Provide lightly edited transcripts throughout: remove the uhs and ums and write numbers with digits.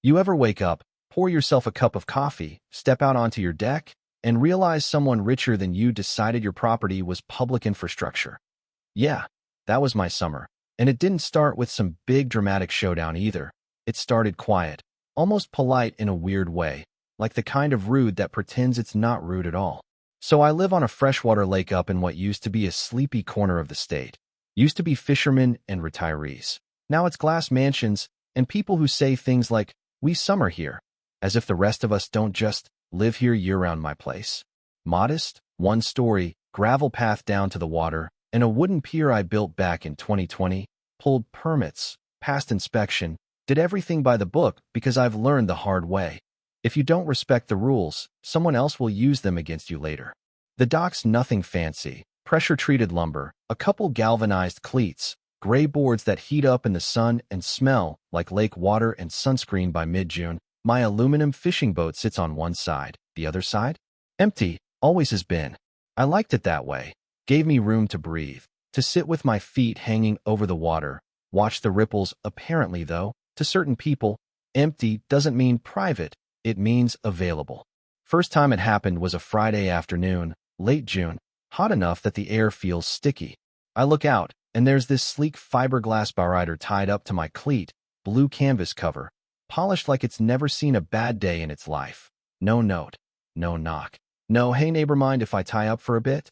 You ever wake up, pour yourself a cup of coffee, step out onto your deck, and realize someone richer than you decided your property was public infrastructure? Yeah, that was my summer. And it didn't start with some big dramatic showdown either. It started quiet, almost polite in a weird way, like the kind of rude that pretends it's not rude at all. So I live on a freshwater lake up in what used to be a sleepy corner of the state. Used to be fishermen and retirees. Now it's glass mansions and people who say things like, "We summer here," as if the rest of us don't just live here year-round. My place. Modest, one-story, gravel path down to the water, and a wooden pier I built back in 2020, pulled permits, passed inspection, did everything by the book because I've learned the hard way. If you don't respect the rules, someone else will use them against you later. The dock's nothing fancy. Pressure-treated lumber, a couple galvanized cleats, gray boards that heat up in the sun and smell like lake water and sunscreen by mid-June. My aluminum fishing boat sits on one side, the other side? Empty, always has been. I liked it that way. Gave me room to breathe, to sit with my feet hanging over the water, watch the ripples. Apparently, though, to certain people, empty doesn't mean private, it means available. First time it happened was a Friday afternoon, late June, hot enough that the air feels sticky. I look out, and there's this sleek fiberglass bowrider tied up to my cleat, blue canvas cover, polished like it's never seen a bad day in its life. No note, no knock, no "Hey neighbor, mind if I tie up for a bit?"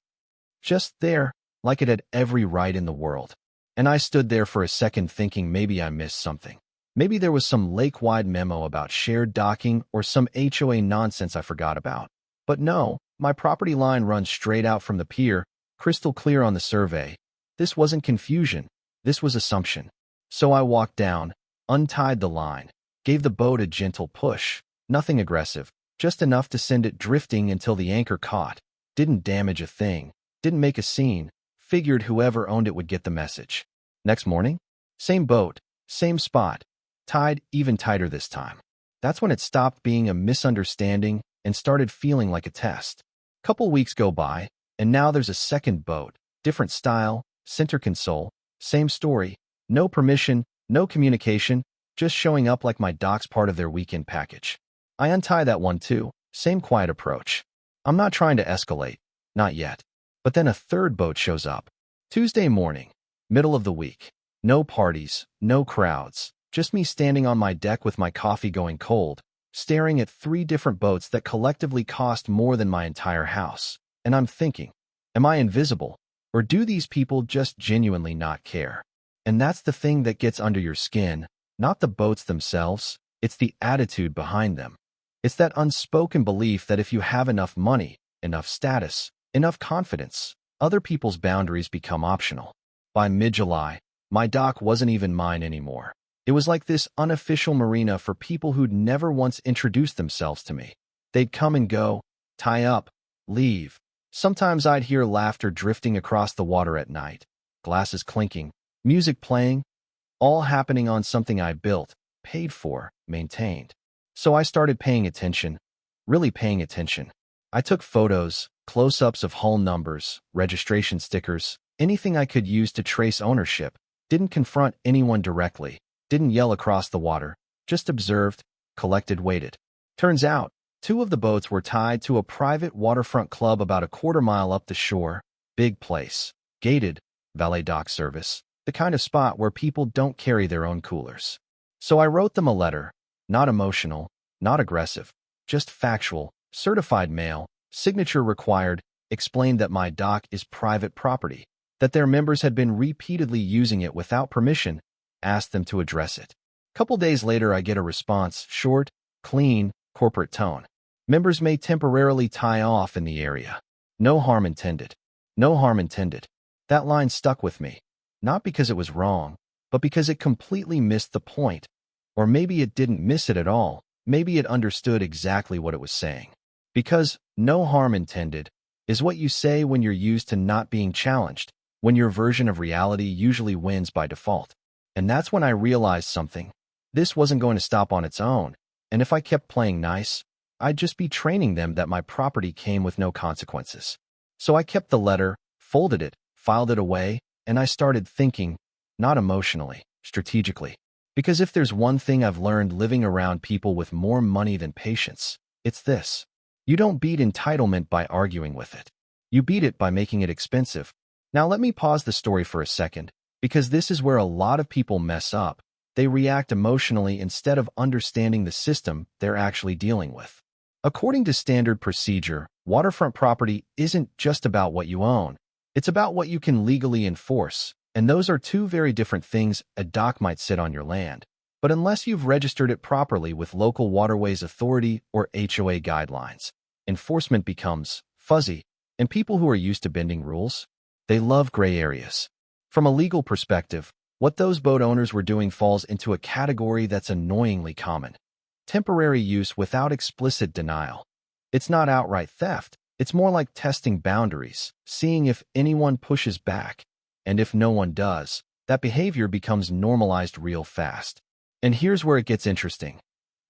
Just there, like it had every right in the world. And I stood there for a second thinking maybe I missed something. Maybe there was some lake-wide memo about shared docking or some HOA nonsense I forgot about. But no, my property line runs straight out from the pier, crystal clear on the survey. This wasn't confusion, this was assumption. So I walked down, untied the line, gave the boat a gentle push, nothing aggressive, just enough to send it drifting until the anchor caught. Didn't damage a thing, didn't make a scene, figured whoever owned it would get the message. Next morning, same boat, same spot, tied even tighter this time. That's when it stopped being a misunderstanding and started feeling like a test. Couple weeks go by, and now there's a second boat, different style, center console, same story, no permission, no communication, just showing up like my dock's part of their weekend package. I untie that one too, same quiet approach. I'm not trying to escalate, not yet. But then a third boat shows up. Tuesday morning, middle of the week. No parties, no crowds, just me standing on my deck with my coffee going cold, staring at three different boats that collectively cost more than my entire house. And I'm thinking, am I invisible? Or do these people just genuinely not care? And that's the thing that gets under your skin, not the boats themselves, it's the attitude behind them. It's that unspoken belief that if you have enough money, enough status, enough confidence, other people's boundaries become optional. By mid-July, my dock wasn't even mine anymore. It was like this unofficial marina for people who'd never once introduced themselves to me. They'd come and go, tie up, leave. Sometimes I'd hear laughter drifting across the water at night, glasses clinking, music playing, all happening on something I built, paid for, maintained. So I started paying attention, really paying attention. I took photos, close-ups of hull numbers, registration stickers, anything I could use to trace ownership. Didn't confront anyone directly, didn't yell across the water, just observed, collected, waited. Turns out, two of the boats were tied to a private waterfront club about a quarter-mile up the shore. Big place, gated, valet dock service, the kind of spot where people don't carry their own coolers. So I wrote them a letter, not emotional, not aggressive, just factual, certified mail, signature required, explained that my dock is private property, that their members had been repeatedly using it without permission, asked them to address it. Couple days later I get a response, short, clean, corporate tone. Members may temporarily tie off in the area. No harm intended. No harm intended. That line stuck with me. Not because it was wrong, but because it completely missed the point. Or maybe it didn't miss it at all. Maybe it understood exactly what it was saying. Because no harm intended is what you say when you're used to not being challenged, when your version of reality usually wins by default. And that's when I realized something. This wasn't going to stop on its own, and if I kept playing nice, I'd just be training them that my property came with no consequences. So I kept the letter, folded it, filed it away, and I started thinking, not emotionally, strategically. Because if there's one thing I've learned living around people with more money than patience, it's this. You don't beat entitlement by arguing with it. You beat it by making it expensive. Now let me pause the story for a second, because this is where a lot of people mess up. They react emotionally instead of understanding the system they're actually dealing with. According to standard procedure, waterfront property isn't just about what you own. It's about what you can legally enforce, and those are two very different things. A dock might sit on your land, but unless you've registered it properly with local waterways authority or HOA guidelines, enforcement becomes fuzzy, and people who are used to bending rules, they love gray areas. From a legal perspective, what those boat owners were doing falls into a category that's annoyingly common. Temporary use without explicit denial. It's not outright theft. It's more like testing boundaries, seeing if anyone pushes back. And if no one does, that behavior becomes normalized real fast. And here's where it gets interesting.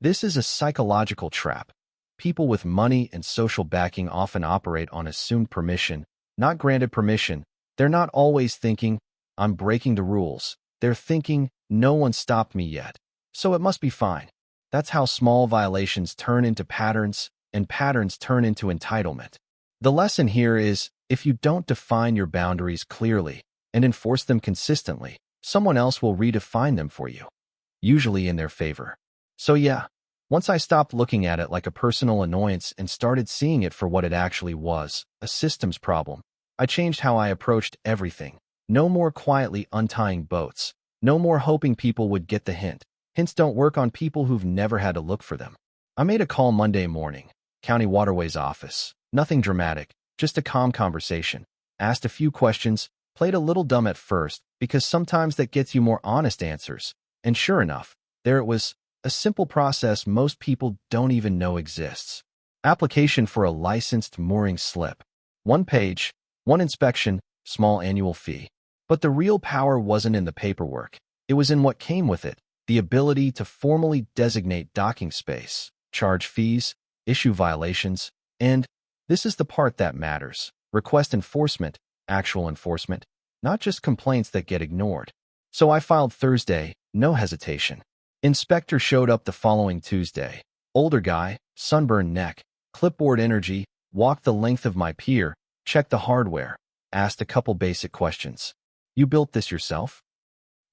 This is a psychological trap. People with money and social backing often operate on assumed permission, not granted permission. They're not always thinking, I'm breaking the rules. They're thinking, no one stopped me yet, so it must be fine. That's how small violations turn into patterns, and patterns turn into entitlement. The lesson here is, if you don't define your boundaries clearly and enforce them consistently, someone else will redefine them for you, usually in their favor. So yeah, once I stopped looking at it like a personal annoyance and started seeing it for what it actually was, a systems problem, I changed how I approached everything. No more quietly untying boats. No more hoping people would get the hint. Hints don't work on people who've never had to look for them. I made a call Monday morning. County Waterways office. Nothing dramatic, just a calm conversation. Asked a few questions, played a little dumb at first, because sometimes that gets you more honest answers. And sure enough, there it was, a simple process most people don't even know exists. Application for a licensed mooring slip. 1 page, 1 inspection, small annual fee. But the real power wasn't in the paperwork. It was in what came with it. The ability to formally designate docking space, charge fees, issue violations, and, this is the part that matters, request enforcement, actual enforcement, not just complaints that get ignored. So I filed Thursday, no hesitation. Inspector showed up the following Tuesday. Older guy, sunburned neck, clipboard energy, walked the length of my pier, checked the hardware, asked a couple basic questions. You built this yourself?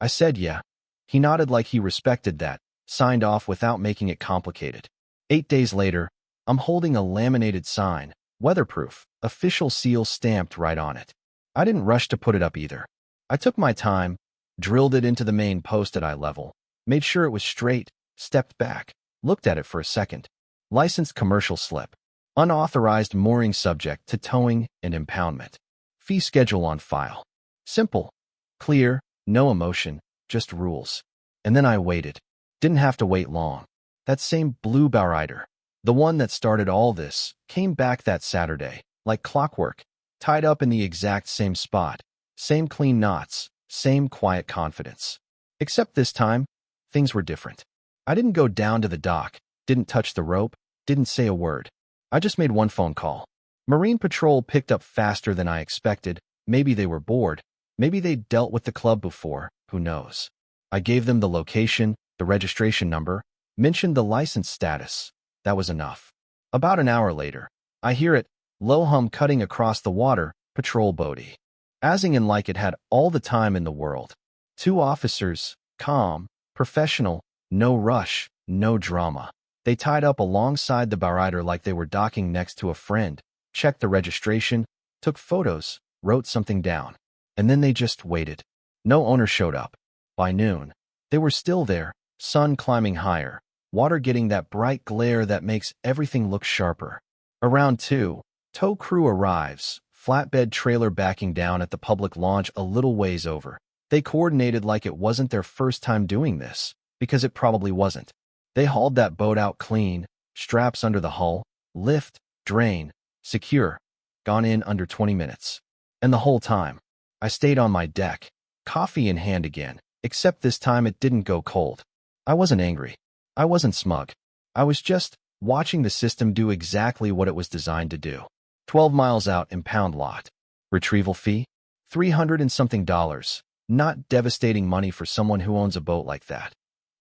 I said yeah. He nodded like he respected that, signed off without making it complicated. 8 days later, I'm holding a laminated sign, weatherproof, official seal stamped right on it. I didn't rush to put it up either. I took my time, drilled it into the main post at eye level, made sure it was straight, stepped back, looked at it for a second. Licensed commercial slip. Unauthorized mooring subject to towing and impoundment. Fee schedule on file. Simple. Clear, no emotion, just rules. And then I waited. Didn't have to wait long. That same blue bowrider, the one that started all this, came back that Saturday, like clockwork, tied up in the exact same spot, same clean knots, same quiet confidence. Except this time, things were different. I didn't go down to the dock, didn't touch the rope, didn't say a word. I just made one phone call. Marine Patrol picked up faster than I expected. Maybe they were bored. Maybe they'd dealt with the club before. Who knows? I gave them the location, the registration number, mentioned the license status. That was enough. About an hour later, I hear it, low hum cutting across the water, patrol boaty. Asing in like it had all the time in the world. 2 officers, calm, professional, no rush, no drama. They tied up alongside the bowrider like they were docking next to a friend, checked the registration, took photos, wrote something down. And then they just waited. No owner showed up. By noon, they were still there, sun climbing higher, water getting that bright glare that makes everything look sharper. Around 2, tow crew arrives, flatbed trailer backing down at the public launch a little ways over. They coordinated like it wasn't their first time doing this, because it probably wasn't. They hauled that boat out clean, straps under the hull, lift, drain, secure, gone in under 20 minutes. And the whole time, I stayed on my deck, coffee in hand again, except this time it didn't go cold. I wasn't angry. I wasn't smug. I was just watching the system do exactly what it was designed to do. 12 miles out, impound lot. Retrieval fee? $300 and something. Not devastating money for someone who owns a boat like that.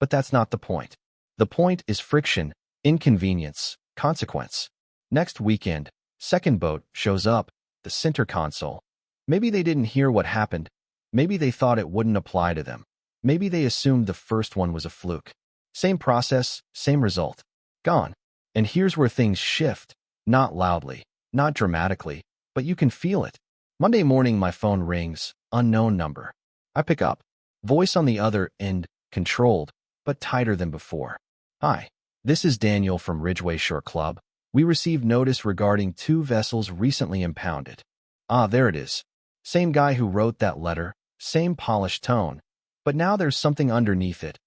But that's not the point. The point is friction, inconvenience, consequence. Next weekend, second boat shows up, the center console. Maybe they didn't hear what happened. Maybe they thought it wouldn't apply to them. Maybe they assumed the first one was a fluke. Same process, same result. Gone. And here's where things shift. Not loudly, not dramatically, but you can feel it. Monday morning, my phone rings, unknown number. I pick up. Voice on the other end, controlled, but tighter than before. Hi, this is Daniel from Ridgeway Shore Club. We received notice regarding 2 vessels recently impounded. Ah, there it is. Same guy who wrote that letter, same polished tone. But now there's something underneath it.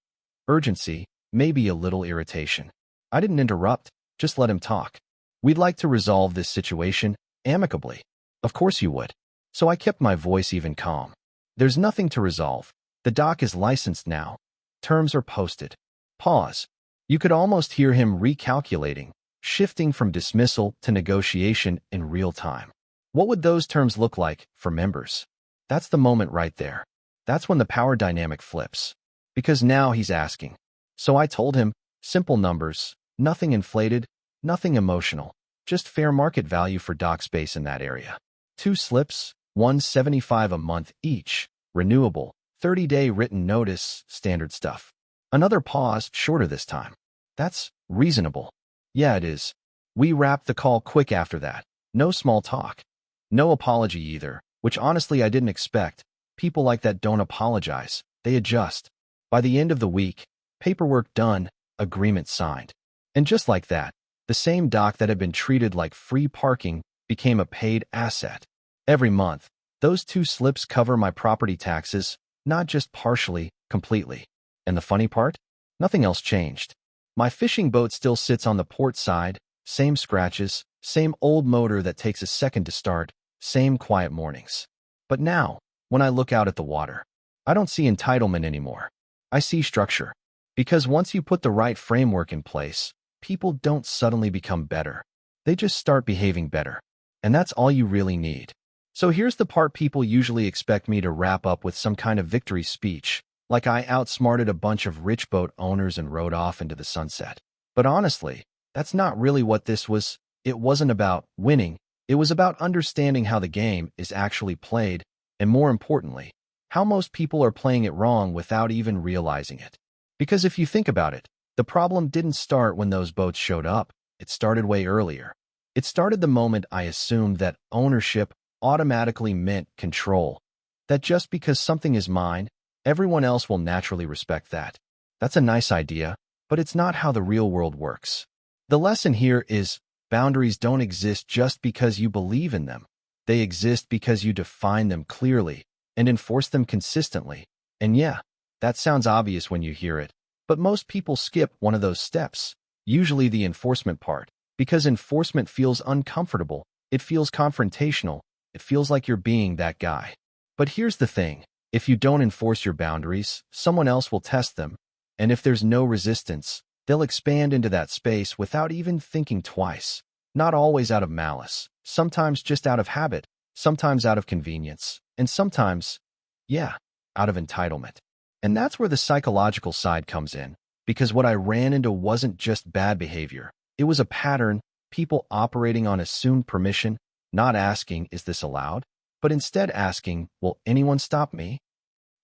Urgency, maybe a little irritation. I didn't interrupt, just let him talk. We'd like to resolve this situation amicably. Of course you would. So I kept my voice even calm. There's nothing to resolve. The dock is licensed now. Terms are posted. Pause. You could almost hear him recalculating, shifting from dismissal to negotiation in real time. What would those terms look like for members? That's the moment right there. That's when the power dynamic flips. Because now he's asking. So I told him, simple numbers, nothing inflated, nothing emotional, just fair market value for dock space in that area. 2 slips, $175 a month each, renewable, 30-day written notice, standard stuff. Another pause, shorter this time. That's reasonable. Yeah, it is. We wrapped the call quick after that. No small talk. No apology either, which honestly I didn't expect. People like that don't apologize. They adjust. By the end of the week, paperwork done, agreement signed. And just like that, the same dock that had been treated like free parking became a paid asset. Every month, those 2 slips cover my property taxes, not just partially, completely. And the funny part? Nothing else changed. My fishing boat still sits on the port side, same scratches, same old motor that takes a second to start, same quiet mornings. But now, when I look out at the water, I don't see entitlement anymore. I see structure. Because once you put the right framework in place, people don't suddenly become better. They just start behaving better. And that's all you really need. So here's the part people usually expect me to wrap up with some kind of victory speech, like I outsmarted a bunch of rich boat owners and rode off into the sunset. But honestly, that's not really what this was. It wasn't about winning. It was about understanding how the game is actually played, and more importantly, how most people are playing it wrong without even realizing it. Because if you think about it, the problem didn't start when those boats showed up. It started way earlier. It started the moment I assumed that ownership automatically meant control. That just because something is mine, everyone else will naturally respect that. That's a nice idea, but it's not how the real world works. The lesson here is boundaries don't exist just because you believe in them. They exist because you define them clearly and enforce them consistently. And yeah, that sounds obvious when you hear it, but most people skip one of those steps, usually the enforcement part, because enforcement feels uncomfortable. It feels confrontational. It feels like you're being that guy. But here's the thing. If you don't enforce your boundaries, someone else will test them. And if there's no resistance, they'll expand into that space without even thinking twice. Not always out of malice, sometimes just out of habit, sometimes out of convenience, and sometimes, yeah, out of entitlement. And that's where the psychological side comes in, because what I ran into wasn't just bad behavior. It was a pattern, people operating on assumed permission, not asking, is this allowed? But instead asking, will anyone stop me?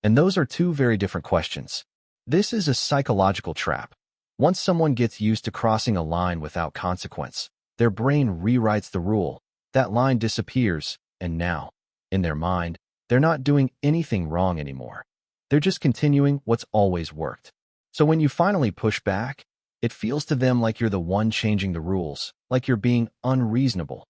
And those are 2 very different questions. This is a psychological trap. Once someone gets used to crossing a line without consequence, their brain rewrites the rule. That line disappears, and now, in their mind, they're not doing anything wrong anymore. They're just continuing what's always worked. So when you finally push back, it feels to them like you're the one changing the rules, like you're being unreasonable,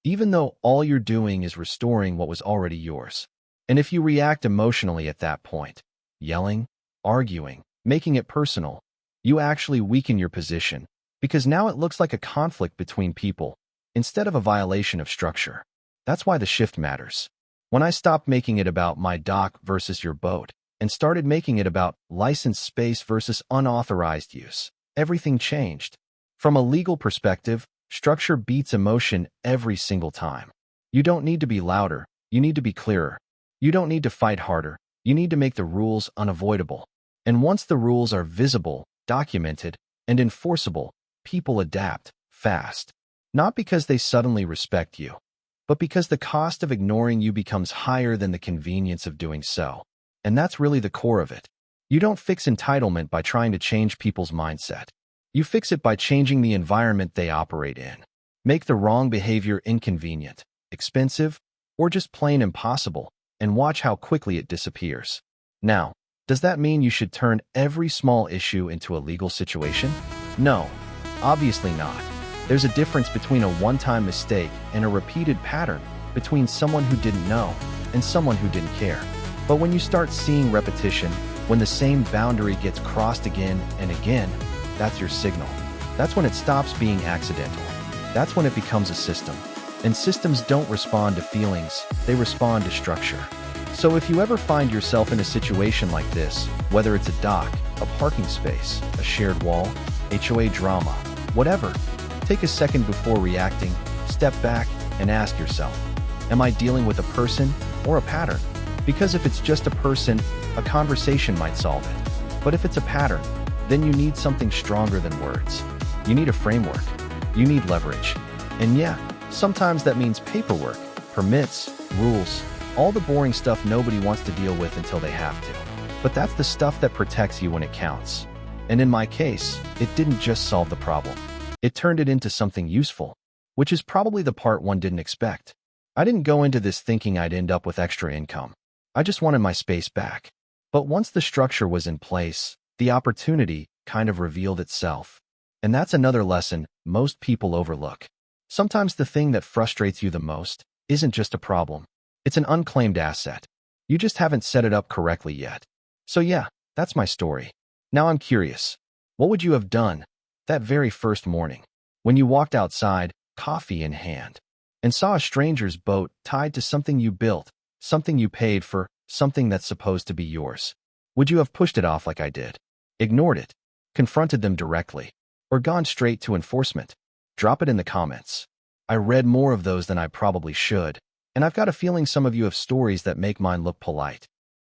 even though all you're doing is restoring what was already yours. And if you react emotionally at that point, yelling, arguing, making it personal, you actually weaken your position, because now it looks like a conflict between people instead of a violation of structure. That's why the shift matters. When I stopped making it about my dock versus your boat and started making it about licensed space versus unauthorized use, everything changed. From a legal perspective, structure beats emotion every single time. You don't need to be louder, you need to be clearer. You don't need to fight harder, you need to make the rules unavoidable. And once the rules are visible, documented, and enforceable, people adapt fast. Not because they suddenly respect you, but because the cost of ignoring you becomes higher than the convenience of doing so. And that's really the core of it. You don't fix entitlement by trying to change people's mindset. You fix it by changing the environment they operate in. Make the wrong behavior inconvenient, expensive, or just plain impossible, and watch how quickly it disappears. Now, does that mean you should turn every small issue into a legal situation? No, obviously not. There's a difference between a one-time mistake and a repeated pattern, between someone who didn't know and someone who didn't care. But when you start seeing repetition, when the same boundary gets crossed again and again, that's your signal. That's when it stops being accidental. That's when it becomes a system. And systems don't respond to feelings, they respond to structure. So if you ever find yourself in a situation like this, whether it's a dock, a parking space, a shared wall, HOA drama, whatever, take a second before reacting, step back, and ask yourself, am I dealing with a person or a pattern? Because if it's just a person, a conversation might solve it. But if it's a pattern, then you need something stronger than words. You need a framework. You need leverage. And yeah, sometimes that means paperwork, permits, rules, all the boring stuff nobody wants to deal with until they have to. But that's the stuff that protects you when it counts. And in my case, it didn't just solve the problem. It turned it into something useful, which is probably the part one didn't expect. I didn't go into this thinking I'd end up with extra income. I just wanted my space back. But once the structure was in place, the opportunity kind of revealed itself. And that's another lesson most people overlook. Sometimes the thing that frustrates you the most isn't just a problem. It's an unclaimed asset. You just haven't set it up correctly yet. So yeah, that's my story. Now I'm curious. What would you have done that very first morning when you walked outside, coffee in hand, and saw a stranger's boat tied to something you built, something you paid for, something that's supposed to be yours? Would you have pushed it off like I did? Ignored it? Confronted them directly? Or gone straight to enforcement? Drop it in the comments. I read more of those than I probably should, and I've got a feeling some of you have stories that make mine look polite.